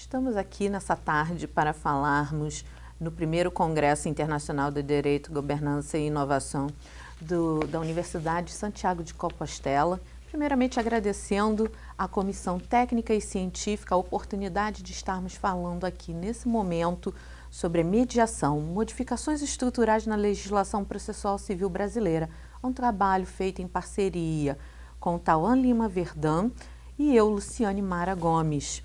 Estamos aqui nessa tarde para falarmos no primeiro Congresso Internacional de Direito, Governança e Inovação da Universidade de Santiago de Compostela. Primeiramente agradecendo à Comissão Técnica e Científica a oportunidade de estarmos falando aqui nesse momento sobre a mediação, modificações estruturais na legislação processual civil brasileira. É um trabalho feito em parceria com Tauan Lima Verdã e eu, Luciane Mara Gomes.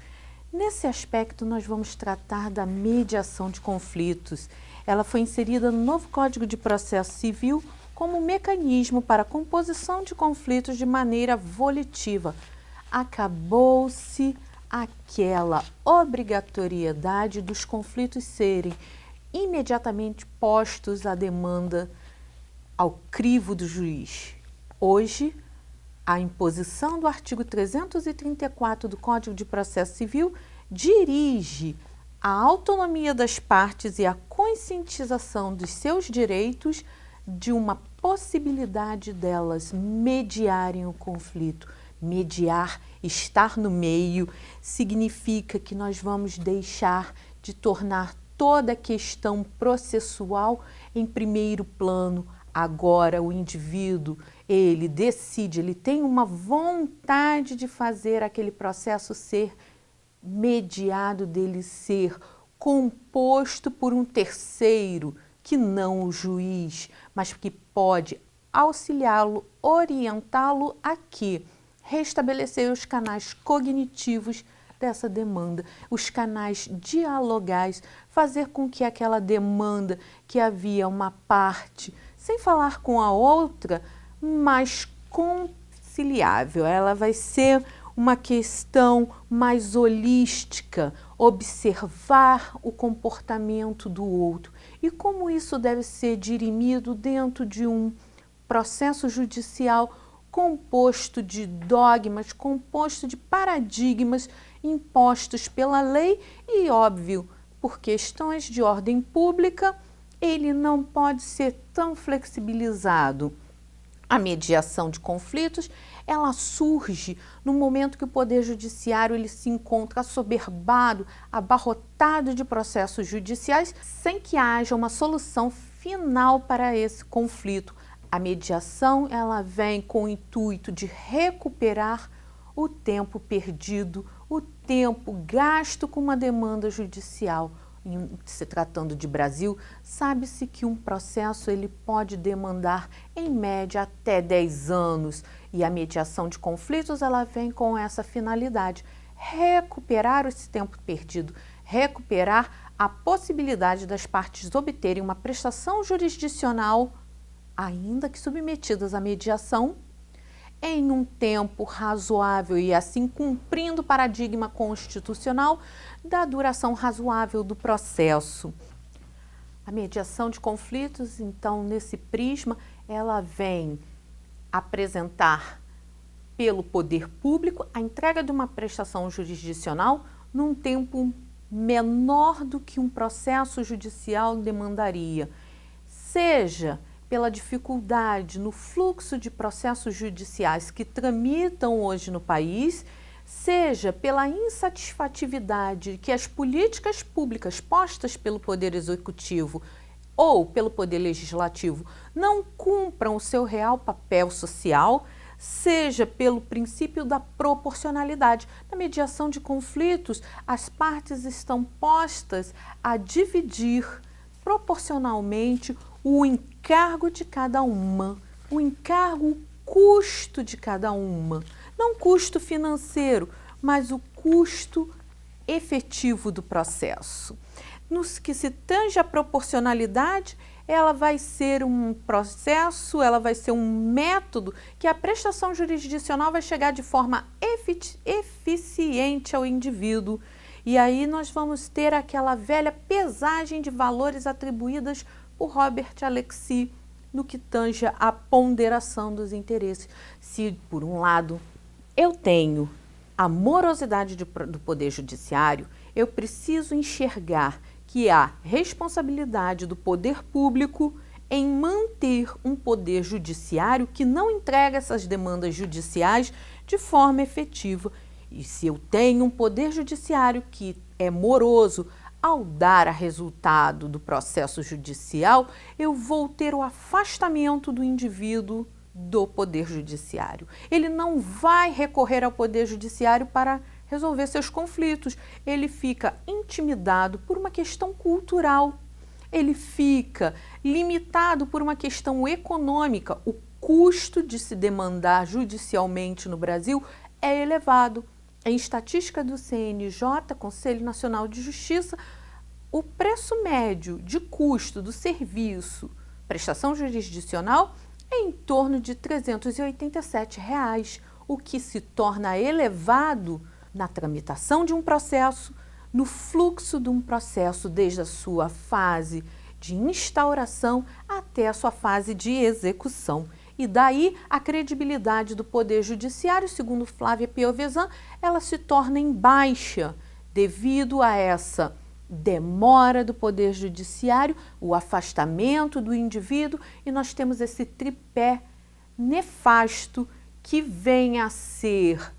Nesse aspecto, nós vamos tratar da mediação de conflitos. Ela foi inserida no novo Código de Processo Civil como mecanismo para a composição de conflitos de maneira volitiva. Acabou-se aquela obrigatoriedade dos conflitos serem imediatamente postos à demanda ao crivo do juiz. Hoje, a imposição do artigo 334 do Código de Processo Civil dirige a autonomia das partes e a conscientização dos seus direitos de uma possibilidade delas mediarem o conflito. Mediar, estar no meio, significa que nós vamos deixar de tornar toda a questão processual em primeiro plano. Agora o indivíduo, ele decide, ele tem uma vontade de fazer aquele processo ser mediado, dele ser composto por um terceiro, que não o juiz, mas que pode auxiliá-lo, orientá-lo a quê? Restabelecer os canais cognitivos dessa demanda, os canais dialogais, fazer com que aquela demanda que havia uma parte, sem falar com a outra, mais conciliável. Ela vai ser uma questão mais holística, observar o comportamento do outro e como isso deve ser dirimido dentro de um processo judicial composto de dogmas, composto de paradigmas impostos pela lei e, óbvio, por questões de ordem pública, ele não pode ser tão flexibilizado. A mediação de conflitos, ela surge no momento que o Poder Judiciário ele se encontra assoberbado, abarrotado de processos judiciais, sem que haja uma solução final para esse conflito. A mediação, ela vem com o intuito de recuperar o tempo perdido, o tempo gasto com uma demanda judicial. Se tratando de Brasil, sabe-se que um processo ele pode demandar em média até 10 anos e a mediação de conflitos ela vem com essa finalidade, recuperar esse tempo perdido, recuperar a possibilidade das partes obterem uma prestação jurisdicional, ainda que submetidas à mediação, em um tempo razoável e assim cumprindo o paradigma constitucional da duração razoável do processo. A mediação de conflitos, então, nesse prisma, ela vem apresentar pelo poder público a entrega de uma prestação jurisdicional num tempo menor do que um processo judicial demandaria, seja pela dificuldade no fluxo de processos judiciais que tramitam hoje no país, seja pela insatisfatividade que as políticas públicas postas pelo Poder Executivo ou pelo Poder Legislativo não cumpram o seu real papel social, seja pelo princípio da proporcionalidade. Na mediação de conflitos, as partes estão postas a dividir proporcionalmente o encargo de cada uma, o encargo, o custo de cada uma. Não custo financeiro, mas o custo efetivo do processo. No que se tange à proporcionalidade, ela vai ser um processo, ela vai ser um método que a prestação jurisdicional vai chegar de forma eficiente ao indivíduo. E aí nós vamos ter aquela velha pesagem de valores atribuídas por Robert Alexis no que tange à ponderação dos interesses. Se, por um lado, eu tenho a morosidade do Poder Judiciário, eu preciso enxergar que há responsabilidade do poder público em manter um poder judiciário que não entrega essas demandas judiciais de forma efetiva. E se eu tenho um poder judiciário que é moroso, ao dar a resultado do processo judicial, eu vou ter o afastamento do indivíduo do Poder Judiciário. Ele não vai recorrer ao Poder Judiciário para resolver seus conflitos. Ele fica intimidado por uma questão cultural. Ele fica limitado por uma questão econômica. O custo de se demandar judicialmente no Brasil é elevado. Em estatística do CNJ, Conselho Nacional de Justiça, o preço médio de custo do serviço prestação jurisdicional é em torno de R$ 387, o que se torna elevado na tramitação de um processo, no fluxo de um processo desde a sua fase de instauração até a sua fase de execução. E daí a credibilidade do Poder Judiciário, segundo Flávia Piovesan, ela se torna em baixa devido a essa demora do Poder Judiciário, o afastamento do indivíduo, e nós temos esse tripé nefasto que vem a ser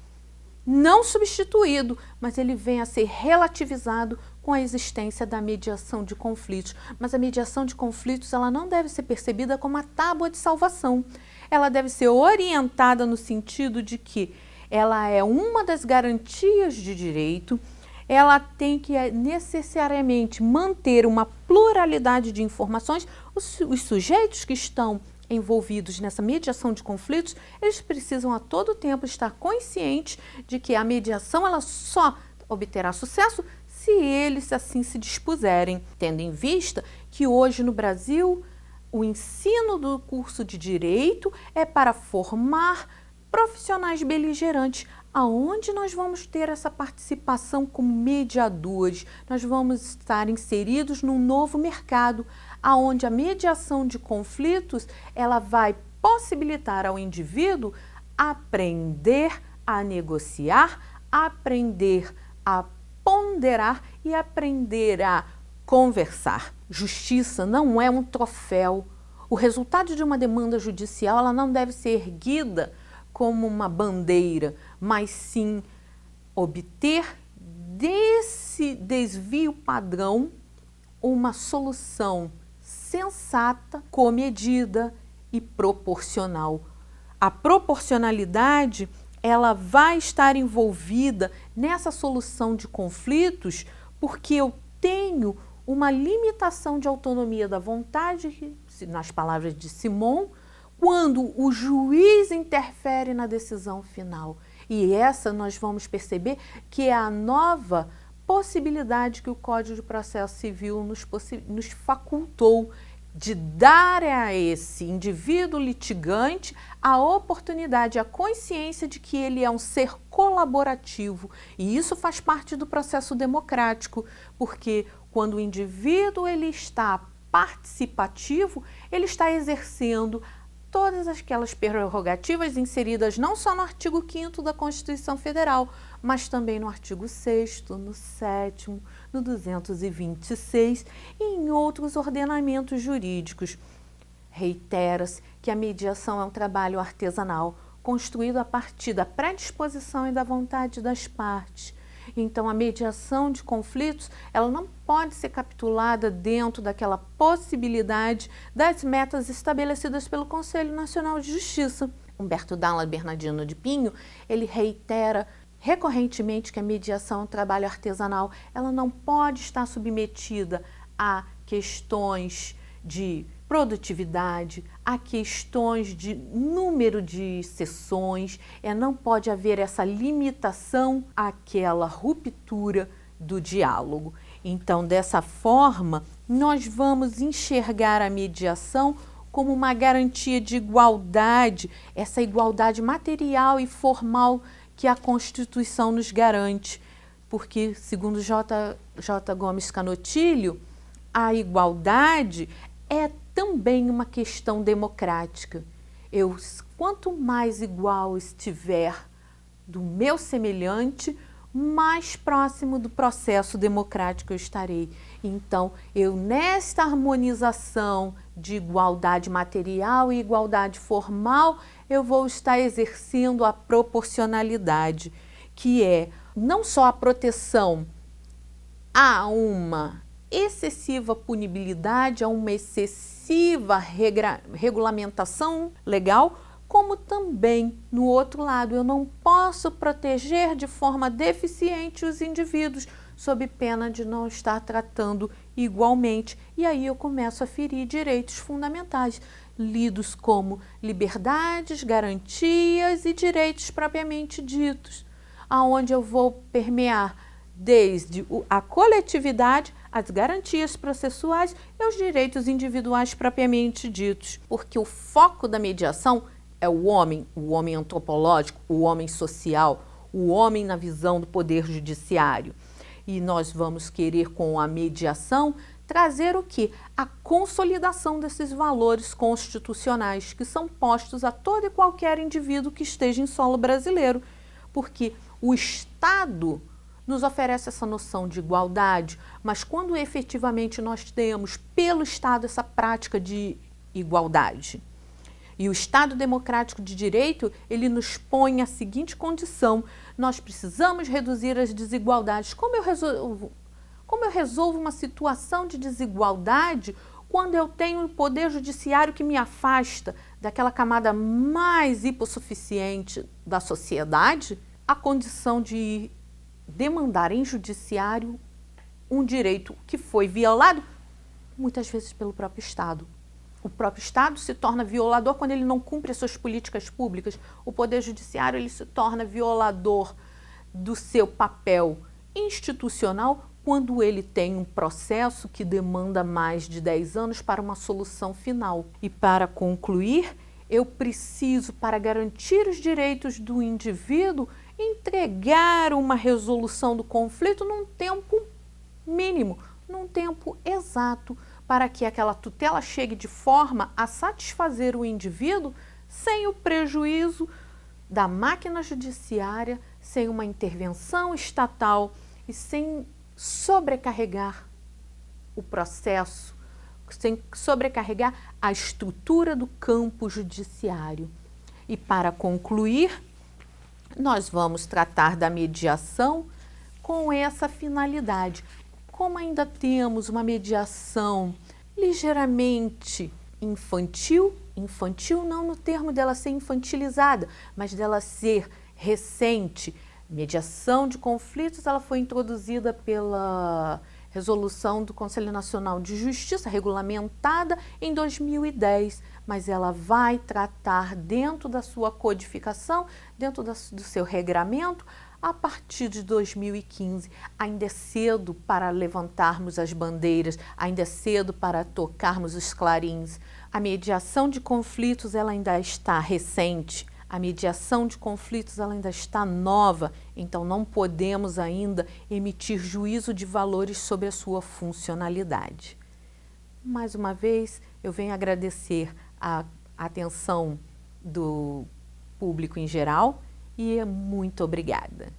não substituído, mas ele vem a ser relativizado com a existência da mediação de conflitos. Mas a mediação de conflitos ela não deve ser percebida como a tábua de salvação. Ela deve ser orientada no sentido de que ela é uma das garantias de direito, ela tem que necessariamente manter uma pluralidade de informações. Os sujeitos que estão envolvidos nessa mediação de conflitos, eles precisam a todo tempo estar conscientes de que a mediação ela só obterá sucesso se eles assim se dispuserem, tendo em vista que hoje no Brasil o ensino do curso de Direito é para formar profissionais beligerantes, aonde nós vamos ter essa participação como mediadores, nós vamos estar inseridos num novo mercado, aonde a mediação de conflitos ela vai possibilitar ao indivíduo aprender a negociar, aprender a ponderar e aprender a conversar. Justiça não é um troféu. O resultado de uma demanda judicial ela não deve ser erguida como uma bandeira, mas sim obter desse desvio padrão uma solução sensata, comedida e proporcional. A proporcionalidade ela vai estar envolvida nessa solução de conflitos porque eu tenho uma limitação de autonomia da vontade, nas palavras de Simon, quando o juiz interfere na decisão final. E essa nós vamos perceber que é a nova possibilidade que o Código de Processo Civil nos facultou de dar a esse indivíduo litigante a oportunidade, a consciência de que ele é um ser colaborativo. E isso faz parte do processo democrático, porque quando o indivíduo ele está participativo, ele está exercendo todas aquelas prerrogativas inseridas não só no artigo 5º da Constituição Federal, mas também no artigo 6º, no 7º, no 226 e em outros ordenamentos jurídicos. Reitera-se que a mediação é um trabalho artesanal, construído a partir da predisposição e da vontade das partes. Então, a mediação de conflitos, ela não pode ser capitulada dentro daquela possibilidade das metas estabelecidas pelo Conselho Nacional de Justiça. Humberto Dalla Bernardino de Pinho, ele reitera recorrentemente que a mediação é um trabalho artesanal, ela não pode estar submetida a questões de produtividade, a questões de número de sessões, não pode haver essa limitação àquela ruptura do diálogo. Então, dessa forma, nós vamos enxergar a mediação como uma garantia de igualdade, essa igualdade material e formal que a Constituição nos garante, porque, segundo J. Gomes Canotilho, a igualdade é também uma questão democrática. Quanto mais igual estiver do meu semelhante, mais próximo do processo democrático eu estarei. Então, nesta harmonização de igualdade material e igualdade formal, eu vou estar exercendo a proporcionalidade, que é não só a proteção há uma excessiva punibilidade, há uma excessiva regulamentação legal, como também, no outro lado, eu não posso proteger de forma deficiente os indivíduos, sob pena de não estar tratando igualmente. E aí eu começo a ferir direitos fundamentais, lidos como liberdades, garantias e direitos propriamente ditos, aonde eu vou permear desde a coletividade, as garantias processuais e os direitos individuais propriamente ditos, porque o foco da mediação é o homem antropológico, o homem social, o homem na visão do poder judiciário. E nós vamos querer, com a mediação, trazer o quê? A consolidação desses valores constitucionais que são postos a todo e qualquer indivíduo que esteja em solo brasileiro, porque o Estado nos oferece essa noção de igualdade, mas quando efetivamente nós temos pelo Estado essa prática de igualdade, e o Estado democrático de direito, ele nos põe a seguinte condição: nós precisamos reduzir as desigualdades. Como eu resolvo uma situação de desigualdade quando eu tenho um poder judiciário que me afasta daquela camada mais hipossuficiente da sociedade? A condição de demandar em judiciário um direito que foi violado, muitas vezes pelo próprio Estado. O próprio Estado se torna violador quando ele não cumpre as suas políticas públicas. O Poder Judiciário ele se torna violador do seu papel institucional quando ele tem um processo que demanda mais de 10 anos para uma solução final. E para concluir, eu preciso, para garantir os direitos do indivíduo, entregar uma resolução do conflito num tempo mínimo, num tempo exato, para que aquela tutela chegue de forma a satisfazer o indivíduo sem o prejuízo da máquina judiciária, sem uma intervenção estatal e sem sobrecarregar o processo, sem sobrecarregar a estrutura do campo judiciário. E para concluir, nós vamos tratar da mediação com essa finalidade. Como ainda temos uma mediação ligeiramente infantil não no termo dela ser infantilizada, mas dela ser recente. Mediação de conflitos, ela foi introduzida pela resolução do Conselho Nacional de Justiça, regulamentada em 2010, mas ela vai tratar dentro da sua codificação, dentro do seu regramento, a partir de 2015. Ainda é cedo para levantarmos as bandeiras, ainda é cedo para tocarmos os clarins. A mediação de conflitos ela ainda está recente, a mediação de conflitos ela ainda está nova, então não podemos ainda emitir juízo de valores sobre a sua funcionalidade. Mais uma vez, eu venho agradecer a atenção do público em geral e muito obrigada.